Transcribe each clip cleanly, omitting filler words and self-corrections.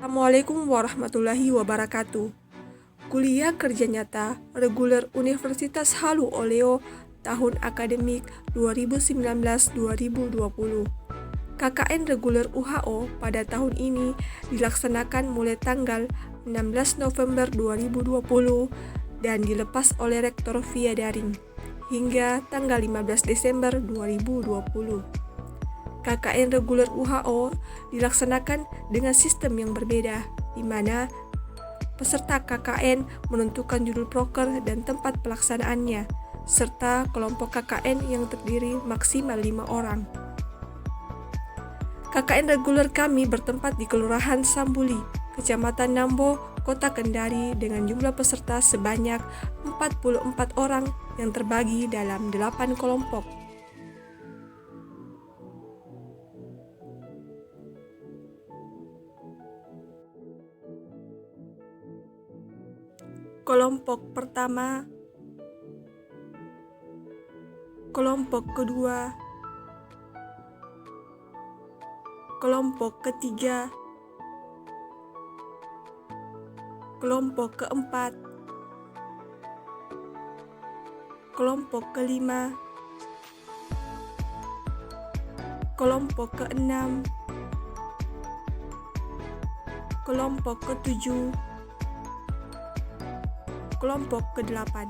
Assalamualaikum warahmatullahi wabarakatuh. Kuliah Kerja Nyata Reguler Universitas Halu Oleo tahun akademik 2019-2020. KKN Reguler UHO pada tahun ini dilaksanakan mulai tanggal 16 November 2020 dan dilepas oleh Rektor via daring hingga tanggal 15 Desember 2020. KKN reguler UHO dilaksanakan dengan sistem yang berbeda, di mana peserta KKN menentukan judul proker dan tempat pelaksanaannya, serta kelompok KKN yang terdiri maksimal 5 orang. KKN reguler kami bertempat di Kelurahan Sambuli, Kecamatan Nambo, Kota Kendari dengan jumlah peserta sebanyak 44 orang yang terbagi dalam 8 kelompok. Kelompok pertama, kelompok kedua, kelompok ketiga, kelompok keempat, kelompok kelima, kelompok keenam, kelompok ketujuh, kelompok ke-8.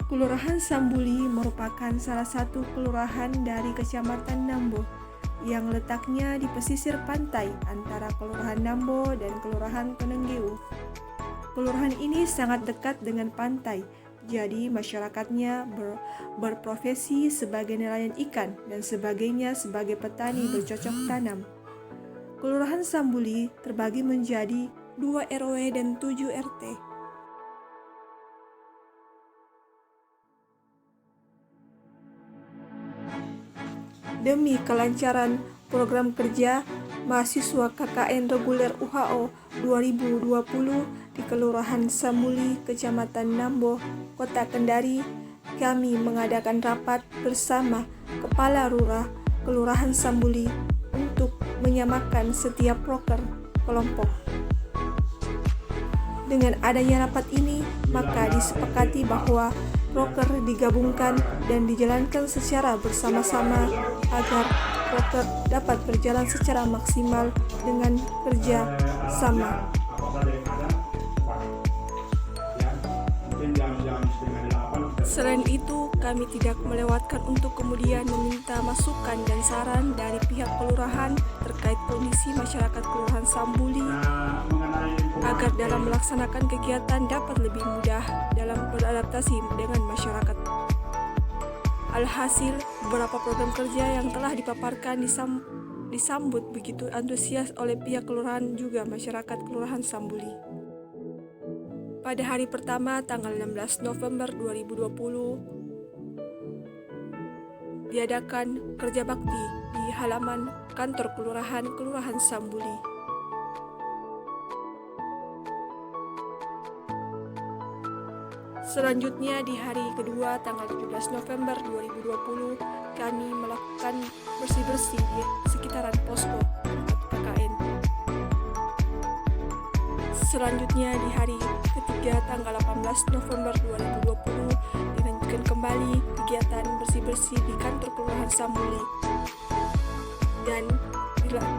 Kelurahan Sambuli merupakan salah satu kelurahan dari Kecamatan Nambo yang letaknya di pesisir pantai antara Kelurahan Nambo dan Kelurahan Penenggeu. Kelurahan ini sangat dekat dengan pantai, jadi masyarakatnya berprofesi sebagai nelayan ikan dan sebagainya sebagai petani bercocok tanam. Kelurahan Sambuli terbagi menjadi 2 RW dan 7 RT. Demi kelancaran program kerja mahasiswa KKN reguler UHO 2020 di Kelurahan Sambuli, Kecamatan Nambo, Kota Kendari, kami mengadakan rapat bersama Kepala Lurah Kelurahan Sambuli untuk menyamakan setiap proker kelompok. Dengan adanya rapat ini, maka disepakati bahwa proker digabungkan dan dijalankan secara bersama-sama agar proker dapat berjalan secara maksimal dengan kerja sama. Selain itu, kami tidak melewatkan untuk kemudian meminta masukan dan saran dari pihak kelurahan terkait kondisi masyarakat Kelurahan Sambuli agar dalam melaksanakan kegiatan dapat lebih mudah dalam beradaptasi dengan masyarakat. Alhasil, beberapa program kerja yang telah dipaparkan disambut begitu antusias oleh pihak kelurahan juga masyarakat Kelurahan Sambuli. Pada hari pertama tanggal 16 November 2020 diadakan kerja bakti di halaman kantor Kelurahan Sambuli. Selanjutnya di hari kedua tanggal 17 November 2020 kami melakukan bersih-bersih di sekitaran posko tempat KKN. Selanjutnya di hari ketiga tanggal 18 November 2020 dilanjutkan kembali kegiatan bersih-bersih di kantor Kelurahan Sambuli dan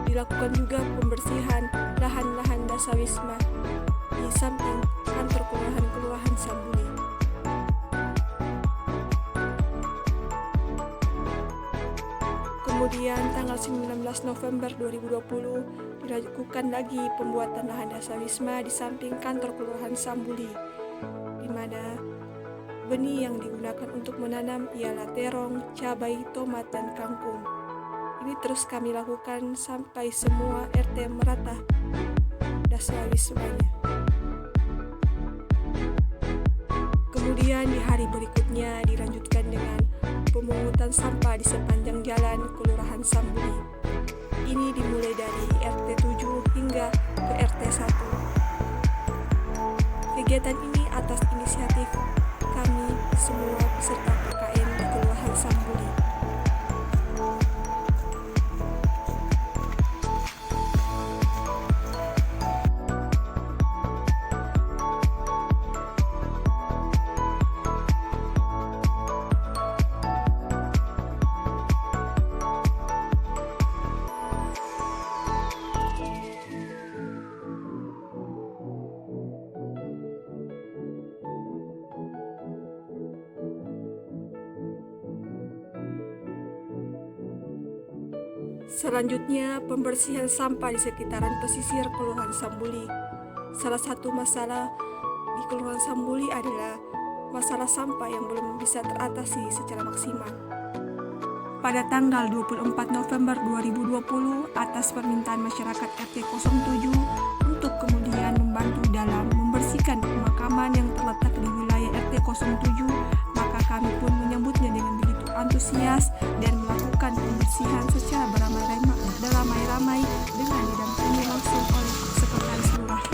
dilakukan juga pembersihan lahan-lahan dasawisma di samping kantor Kelurahan Sambuli. Kemudian tanggal 19 November 2020 dilakukan lagi pembuatan lahan dasawisma di samping kantor Kelurahan Sambuli, di mana benih yang digunakan untuk menanam ialah terong, cabai, tomat, dan kangkung. Ini terus kami lakukan sampai semua RT merata dasawismanya. Kemudian di hari berikutnya dilanjutkan dengan pemungutan sampah di sepanjang jalan Kelurahan Sambuli. Ini dimulai dari RT 7 hingga ke RT 1. Kegiatan ini atas inisiatif kami semua peserta KKN di Kelurahan Sambuli. Selanjutnya, pembersihan sampah di sekitaran pesisir Kelurahan Sambuli. Salah satu masalah di Kelurahan Sambuli adalah masalah sampah yang belum bisa teratasi secara maksimal. Pada tanggal 24 November 2020, atas permintaan masyarakat RT 07 untuk kemudian membantu dalam membersihkan pemakaman yang terletak di wilayah RT 07, maka kami pun menyambutnya dengan begitu antusias dan melakukan pembersihan secara beramai-ramai dengan didampingi langsung oleh sekretaris lurah.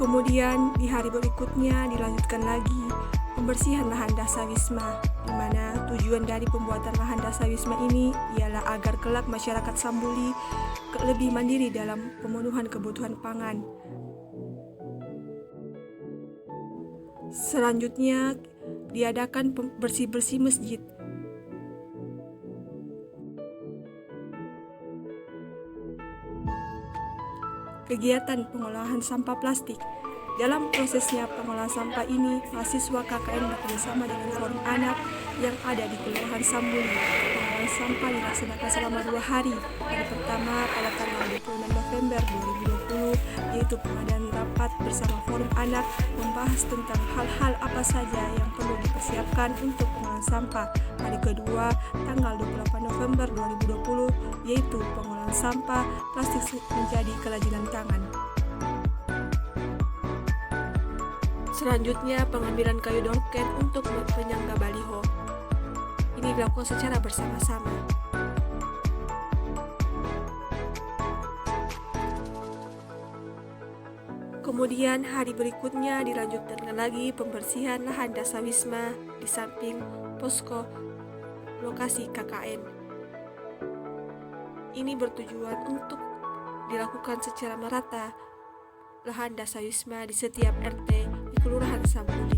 Kemudian di hari berikutnya dilanjutkan lagi pembersihan lahan dasar Wisma, di mana tujuan dari pembuatan lahan dasar Wisma ini ialah agar kelak masyarakat Sambuli lebih mandiri dalam pemenuhan kebutuhan pangan. Selanjutnya diadakan bersih-bersih masjid. Kegiatan pengolahan sampah plastik. Dalam prosesnya pengolahan sampah ini, mahasiswa KKN bekerjasama dengan forum anak yang ada di Kelurahan Sambuli. Pengolahan sampah dilaksanakan selama 2 hari. Hari pertama pada tanggal 26 November 2020, yaitu pengadaan rapat bersama forum anak membahas tentang hal-hal apa saja yang perlu dipersiapkan untuk pengolahan sampah. Hari kedua, tanggal 28 November 2020, yaitu pengolahan sampah plastik menjadi kerajinan tangan. Selanjutnya, pengambilan kayu dolken untuk penyangga baliho. Ini dilakukan secara bersama-sama. Kemudian hari berikutnya dilanjutkan lagi pembersihan lahan dasar Wisma di samping posko lokasi KKN. Ini bertujuan untuk dilakukan secara merata lahan dasar Wisma di setiap RT di Kelurahan Sambuli.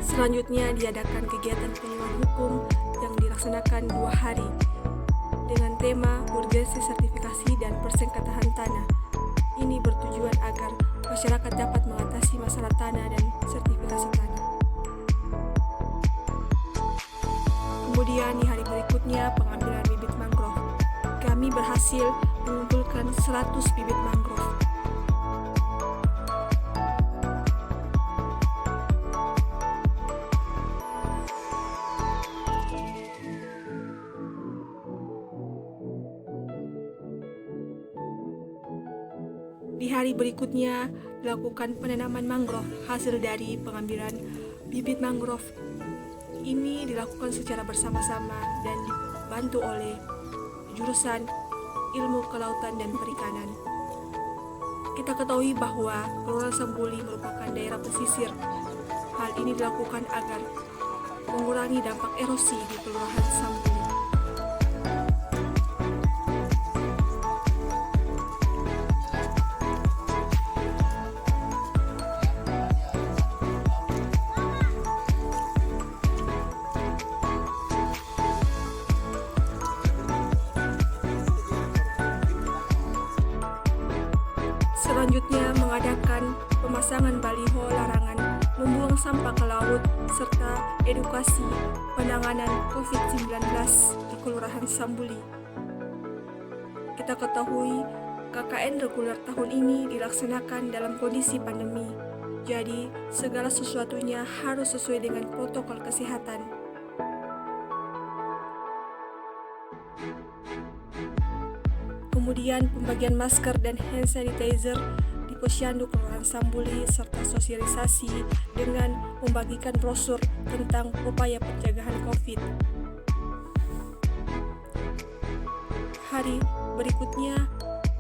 Selanjutnya diadakan kegiatan penyuluhan hukum yang dilaksanakan 2 hari dengan tema urgensi sertifikasi dan persengketahan tanah. Ini bertujuan agar masyarakat dapat mengatasi masalah tanah dan sertifikasi tanah. Kemudian di hari berikutnya pengambilan bibit mangrove. Kami berhasil mengumpulkan 100 bibit mangrove. Di hari berikutnya dilakukan penanaman mangrove hasil dari pengambilan bibit mangrove. Ini dilakukan secara bersama-sama dan dibantu oleh jurusan Ilmu Kelautan dan Perikanan. Kita ketahui bahwa Kelurahan Sambuli merupakan daerah pesisir. Hal ini dilakukan agar mengurangi dampak erosi di Kelurahan Sambuli. Selanjutnya mengadakan pemasangan baliho larangan membuang sampah ke laut serta edukasi penanganan COVID-19 di Kelurahan Sambuli. Kita ketahui KKN reguler tahun ini dilaksanakan dalam kondisi pandemi. Jadi segala sesuatunya harus sesuai dengan protokol kesehatan. Kemudian pembagian masker dan hand sanitizer di Posyandu Kelurahan Sambuli, serta sosialisasi dengan membagikan brosur tentang upaya pencegahan COVID. Hari berikutnya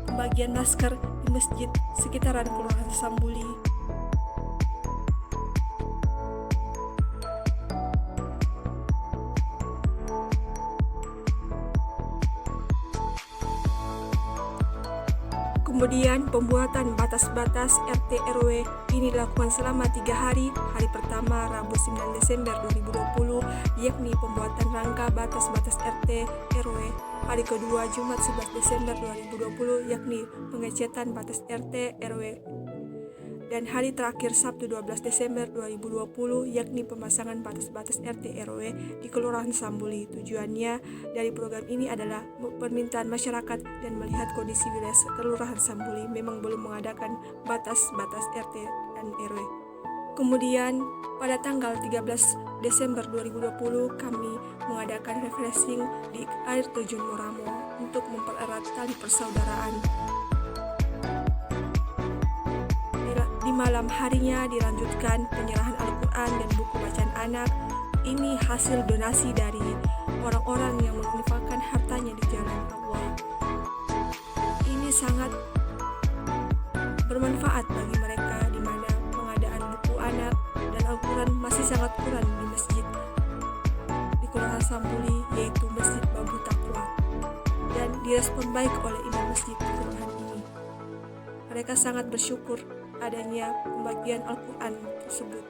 pembagian masker di masjid sekitaran Kelurahan Sambuli. Kemudian pembuatan batas-batas RT RW ini dilakukan selama 3 hari. Hari pertama Rabu 9 Desember 2020 yakni pembuatan rangka batas-batas RT RW. Hari kedua Jumat 11 Desember 2020 yakni pengecetan batas RT RW. Dan hari terakhir Sabtu 12 Desember 2020 yakni pemasangan batas-batas RT RW di Kelurahan Sambuli. Tujuannya dari program ini adalah permintaan masyarakat dan melihat kondisi wilayah Kelurahan Sambuli memang belum mengadakan batas-batas RT dan RW. Kemudian pada tanggal 13 Desember 2020 kami mengadakan refreshing di air terjun Moramo untuk mempererat tali persaudaraan. Di malam harinya dilanjutkan penyerahan Al-Quran dan buku bacaan anak. Ini hasil donasi dari orang-orang yang menginfakkan hartanya di jalan Allah. Ini sangat bermanfaat bagi mereka di mana pengadaan buku anak dan Al-Quran masih sangat kurang di masjid di Kelurahan Sambuli, yaitu Masjid Babu Taqwa, dan direspon baik oleh imam masjid di kelurahan ini. Mereka sangat bersyukur adanya pembagian Al-Quran tersebut.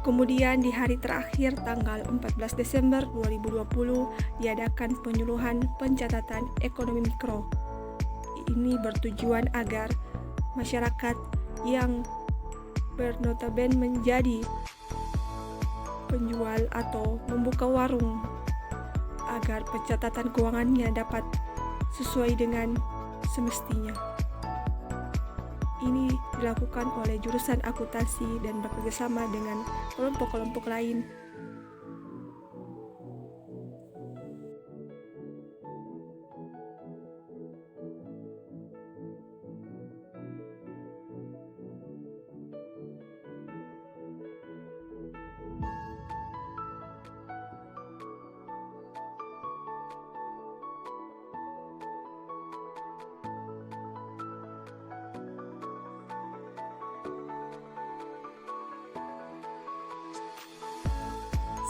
Kemudian di hari terakhir tanggal 14 Desember 2020 diadakan penyuluhan pencatatan ekonomi mikro. Ini bertujuan agar masyarakat yang bernotaben menjadi penjual atau membuka warung agar pencatatan keuangannya dapat sesuai dengan semestinya. Ini dilakukan oleh jurusan akuntansi dan bekerjasama dengan kelompok-kelompok lain.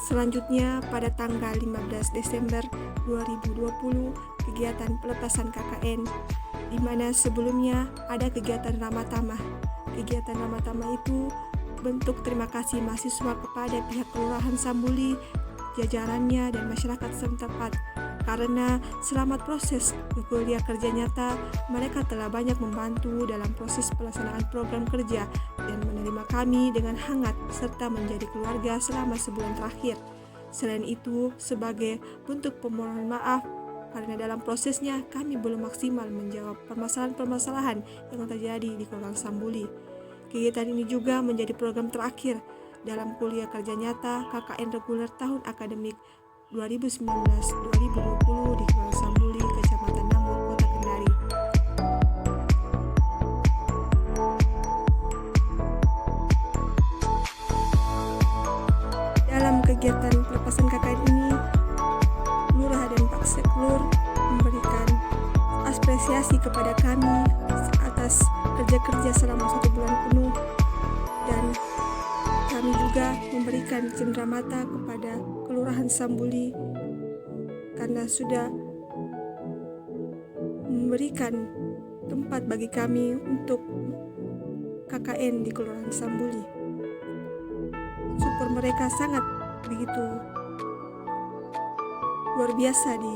Selanjutnya pada tanggal 15 Desember 2020 kegiatan pelepasan KKN, di mana sebelumnya ada kegiatan Ramah Tamah. Kegiatan Ramah Tamah itu bentuk terima kasih mahasiswa kepada pihak Kelurahan Sambuli, jajarannya dan masyarakat setempat, karena selama proses kuliah kerja nyata mereka telah banyak membantu dalam proses pelaksanaan program kerja dan menerima kami dengan hangat serta menjadi keluarga selama sebulan terakhir. Selain itu, sebagai bentuk permohonan maaf karena dalam prosesnya kami belum maksimal menjawab permasalahan-permasalahan yang terjadi di Kelurahan Sambuli. Kegiatan ini juga menjadi program terakhir dalam kuliah kerja nyata KKN reguler tahun akademik 2019-2020 di Kelurahan Sambuli, Kecamatan Nambol, Kota Kendari. Dalam kegiatan pelepasan KKN ini, Lurah dan Pak Seklur memberikan apresiasi kepada kami atas kerja-kerja selama 1 bulan penuh, dan kami juga memberikan cenderamata kepada Kelurahan Sambuli karena sudah memberikan tempat bagi kami untuk KKN di Kelurahan Sambuli. Support mereka sangat begitu luar biasa di